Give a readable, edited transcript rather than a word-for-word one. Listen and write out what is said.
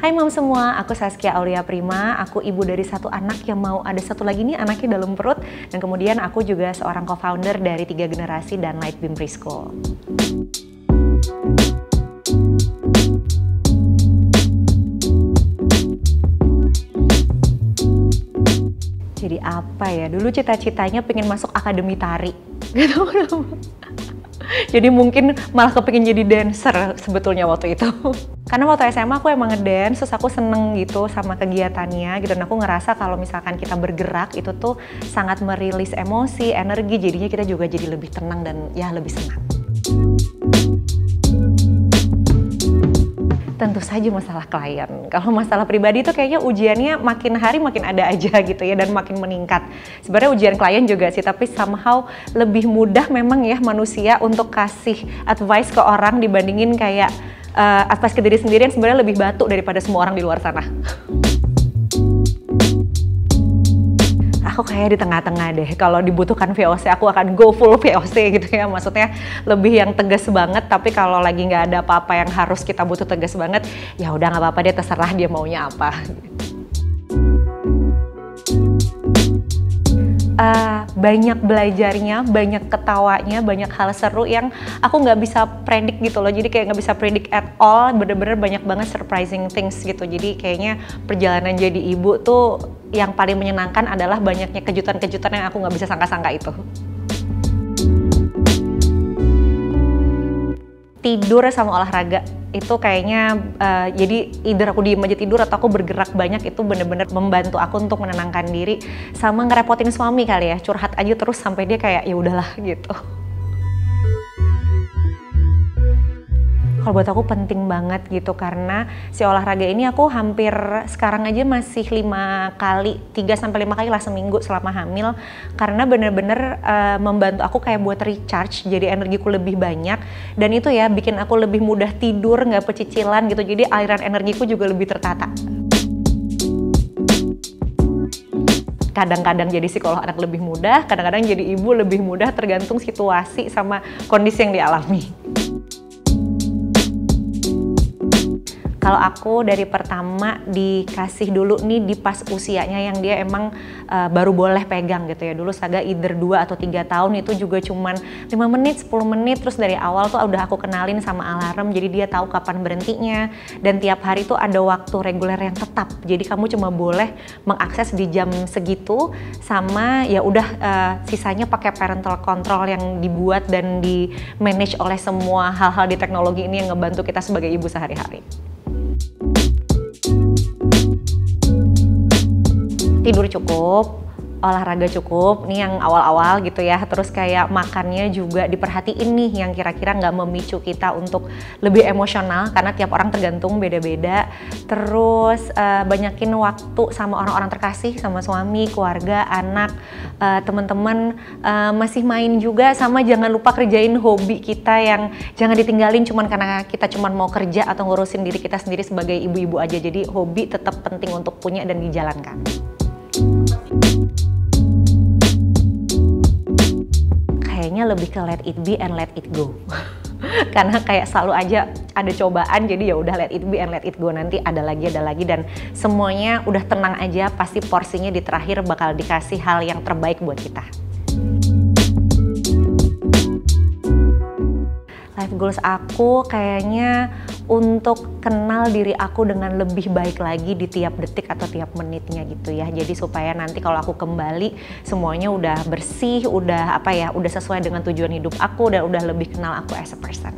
Hai Mom semua, aku Saskia Aulia Prima, aku ibu dari satu anak yang mau ada satu lagi nih anaknya dalam perut, dan kemudian aku juga seorang co-founder dari 3 Generasi dan Lightbeam Preschool. Jadi apa ya, dulu cita-citanya pengen masuk akademi tari, gitu. Jadi mungkin malah kepingin jadi dancer sebetulnya waktu itu. Karena waktu SMA aku emang ngedance, terus aku seneng gitu sama kegiatannya gitu. Dan aku ngerasa kalau misalkan kita bergerak itu tuh sangat merilis emosi, energi, jadinya kita juga jadi lebih tenang dan ya lebih senang. Tentu saja masalah klien. Kalau masalah pribadi itu kayaknya ujiannya makin hari makin ada aja gitu ya, dan makin meningkat. Sebenarnya ujian klien juga sih, tapi somehow lebih mudah memang ya manusia untuk kasih advice ke orang dibandingin kayak advice ke diri sendiri yang sebenarnya lebih batu daripada semua orang di luar sana. Aku kayak di tengah-tengah deh. Kalau dibutuhkan VOC, aku akan go full VOC gitu ya. Maksudnya lebih yang tegas banget. Tapi kalau lagi nggak ada apa-apa yang harus kita butuh tegas banget, ya udah nggak apa-apa deh, terserah dia maunya apa. Banyak belajarnya, banyak ketawanya, banyak hal seru yang aku nggak bisa predik gitu loh. Jadi kayak nggak bisa predik at all, bener-bener banyak banget surprising things gitu. Jadi kayaknya perjalanan jadi ibu tuh yang paling menyenangkan adalah banyaknya kejutan-kejutan yang aku nggak bisa sangka-sangka itu. Tidur sama olahraga itu kayaknya jadi either aku diem aja tidur atau aku bergerak banyak, itu bener-bener membantu aku untuk menenangkan diri sama ngerepotin suami kali ya, curhat aja terus sampai dia kayak ya udahlah gitu. Kalau buat aku penting banget gitu, karena si olahraga ini aku hampir sekarang aja masih 3-5 kali lah seminggu selama hamil, karena bener-bener membantu aku kayak buat recharge, jadi energiku lebih banyak, dan itu ya bikin aku lebih mudah tidur, nggak pecicilan gitu, jadi aliran energiku juga lebih tertata. Kadang-kadang jadi psikolog anak lebih mudah, kadang-kadang jadi ibu lebih mudah, tergantung situasi sama kondisi yang dialami. Kalau aku dari pertama dikasih dulu nih di pas usianya yang dia emang baru boleh pegang gitu ya. Dulu Saga either 2 atau 3 tahun itu juga cuman 5 menit, 10 menit. Terus dari awal tuh udah aku kenalin sama alarm, jadi dia tahu kapan berhentinya. Dan tiap hari tuh ada waktu reguler yang tetap. Jadi kamu cuma boleh mengakses di jam segitu, sama ya udah sisanya pakai parental control yang dibuat dan di manage oleh semua hal-hal di teknologi ini yang ngebantu kita sebagai ibu sehari-hari. Tidur cukup, olahraga cukup, nih yang awal-awal gitu ya. Terus kayak makannya juga diperhatiin nih yang kira-kira nggak memicu kita untuk lebih emosional, karena tiap orang tergantung beda-beda. Terus banyakin waktu sama orang-orang terkasih, sama suami, keluarga, anak, teman-teman, masih main juga, sama jangan lupa kerjain hobi kita yang jangan ditinggalin cuman karena kita cuman mau kerja atau ngurusin diri kita sendiri sebagai ibu-ibu aja. Jadi hobi tetap penting untuk punya dan dijalankan. Kayaknya lebih ke let it be and let it go. Karena kayak selalu aja ada cobaan, jadi ya udah let it be and let it go, nanti ada lagi dan semuanya udah tenang aja, pasti porsinya di terakhir bakal dikasih hal yang terbaik buat kita. Life goals aku kayaknya untuk kenal diri aku dengan lebih baik lagi di tiap detik atau tiap menitnya gitu ya. Jadi supaya nanti kalau aku kembali semuanya udah bersih, udah sesuai dengan tujuan hidup aku, dan udah lebih kenal aku as a person.